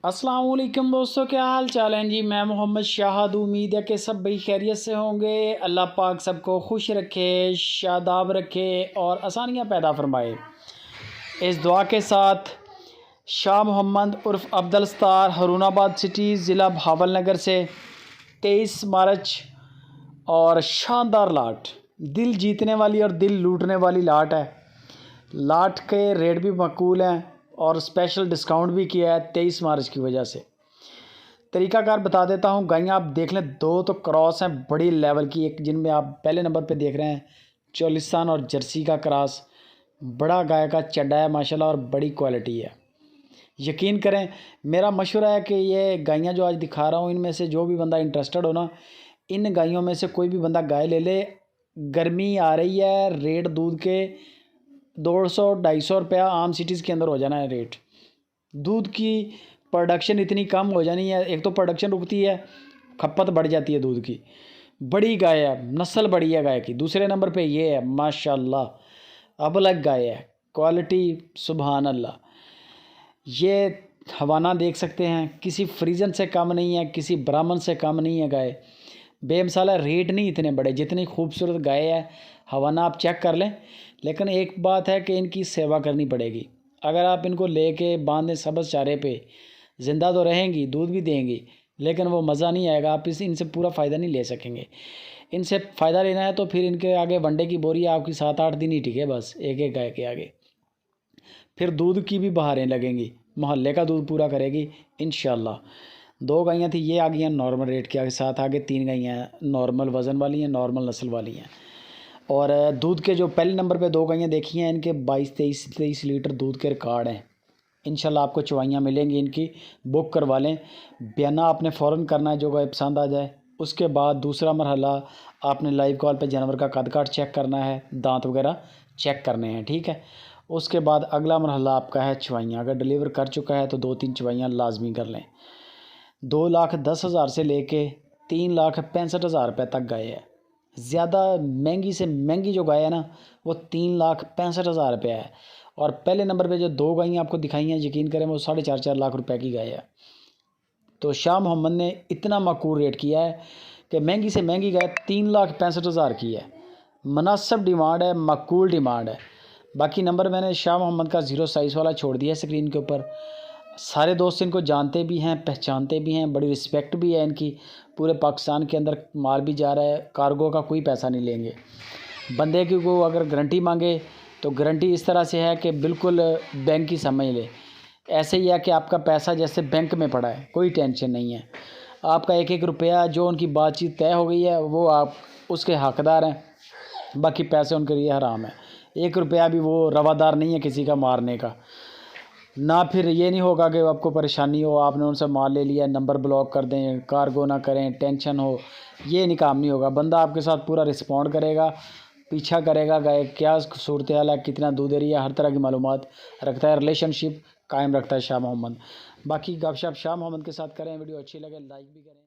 अस्सलाम वालेकुम दोस्तों, क्या हाल चाल हैं जी। मैं मोहम्मद शाहद, उम्मीद है कि सब भाई खैरियत से होंगे। अल्लाह पाक सबको खुश रखे, शादाब रखे और आसानियाँ पैदा फरमाए। इस दुआ के साथ शाह मोहम्मद उर्फ़ अब्दुल सत्तार, हरुणाबाद सिटी, ज़िला भावलनगर से 23 मार्च। और शानदार लाट, दिल जीतने वाली और दिल लूटने वाली लाट है। लाट के रेट भी माकूल हैं और स्पेशल डिस्काउंट भी किया है 23 मार्च की वजह से। तरीकाकार बता देता हूँ। गायें आप देख लें, दो तो क्रॉस हैं बड़ी लेवल की। एक जिनमें आप पहले नंबर पे देख रहे हैं चोलिस्तान और जर्सी का क्रॉस, बड़ा गाय का चड्डा है माशाल्लाह और बड़ी क्वालिटी है। यकीन करें, मेरा मशवरा है कि ये गायें जो आज दिखा रहा हूँ, इनमें से जो भी बंदा इंटरेस्टेड हो ना, इन गायों में से कोई भी बंदा गाय ले ले। गर्मी आ रही है, रेट दूध के 200-250 रुपया आम सिटीज़ के अंदर हो जाना है रेट। दूध की प्रोडक्शन इतनी कम हो जानी है, एक तो प्रोडक्शन रुकती है, खपत बढ़ जाती है दूध की। बड़ी गाय है, नस्ल बड़ी है गाय की। दूसरे नंबर पे ये है माशाल्लाह, अब अलग गाय है, क्वालिटी सुभान अल्लाह। ये हवाना देख सकते हैं, किसी फ्रीजन से कम नहीं है, किसी ब्राह्मण से कम नहीं है गाय। बेमसाला रेट नहीं इतने बड़े, जितनी खूबसूरत गाय है। हवाना आप चेक कर लें। लेकिन एक बात है कि इनकी सेवा करनी पड़ेगी। अगर आप इनको लेके बांधें सब्ज़ चारे पे, ज़िंदा तो रहेंगी, दूध भी देंगी, लेकिन वो मज़ा नहीं आएगा। आप इनसे पूरा फ़ायदा नहीं ले सकेंगे। इनसे फ़ायदा लेना है तो फिर इनके आगे वनडे की बोरी आपकी 7-8 दिन ही टिके बस, एक एक गाय के आगे। फिर दूध की भी बहारें लगेंगी, मोहल्ले का दूध पूरा करेगी इंशाल्लाह। 2 गायें थी, ये आ गई हैं नॉर्मल रेट के साथ। आगे 3 गायें नॉर्मल वज़न वाली हैं, नॉर्मल नस्ल वाली हैं। और दूध के जो पहले नंबर पे 2 गायें देखी हैं, इनके 22-23 लीटर दूध के रिकॉर्ड हैं। इंशाल्लाह आपको चवाइयाँ मिलेंगी इनकी, बुक करवा लें। बयाना आपने फ़ौरन करना है जो गाय पसंद आ जाए। उसके बाद दूसरा मरहला, आपने लाइव कॉल पे जानवर का कद काठ चेक करना है, दांत वगैरह चेक करने हैं, ठीक है। उसके बाद अगला मरहला आपका है चवाइयाँ। अगर डिलीवर कर चुका है तो 2-3 चवाइयाँ लाजमी कर लें। 2,10,000 से लेके 3,65,000 रुपये तक गाय है। ज़्यादा महंगी से महंगी जो गाय है ना, वो 3,65,000 रुपये है। और पहले नंबर पे जो 2 गायें आपको दिखाई हैं, यकीन करें वो 4.5 लाख रुपए की गाय है। तो शाह मोहम्मद ने इतना माकूल रेट किया है कि महंगी से महंगी गाय 3,65,000 की है। मुनासिब डिमांड है, माकूल डिमांड है। बाकी नंबर मैंने शाह मोहम्मद का 0 साइज़ वाला छोड़ दिया है स्क्रीन के ऊपर। सारे दोस्त इनको जानते भी हैं, पहचानते भी हैं, बड़ी रिस्पेक्ट भी है इनकी। पूरे पाकिस्तान के अंदर माल भी जा रहा है, कार्गो का कोई पैसा नहीं लेंगे। बंदे की को अगर गारंटी मांगे तो गारंटी इस तरह से है कि बिल्कुल बैंक की समझ ले। ऐसे ही है कि आपका पैसा जैसे बैंक में पड़ा है, कोई टेंशन नहीं है। आपका एक एक रुपया जो उनकी बातचीत तय हो गई है, वो आप उसके हकदार हैं। बाकी पैसे उनके लिए हराम है। 1 रुपया भी वो रवादार नहीं है किसी का मारने का। ना फिर ये नहीं होगा कि आपको परेशानी हो, आपने उनसे माल ले लिया, नंबर ब्लॉक कर दें, कार्गो ना करें, टेंशन हो, ये नहीं काम नहीं होगा। बंदा आपके साथ पूरा रिस्पॉन्ड करेगा, पीछा करेगा, गाय क्या सूरत हाल है, कितना दूध दे रही है, हर तरह की मालूमात रखता है, रिलेशनशिप कायम रखता है शाह मोहम्मद। बाकी गपशप शाह मोहम्मद के साथ करें। वीडियो अच्छी लगे लाइक भी करें।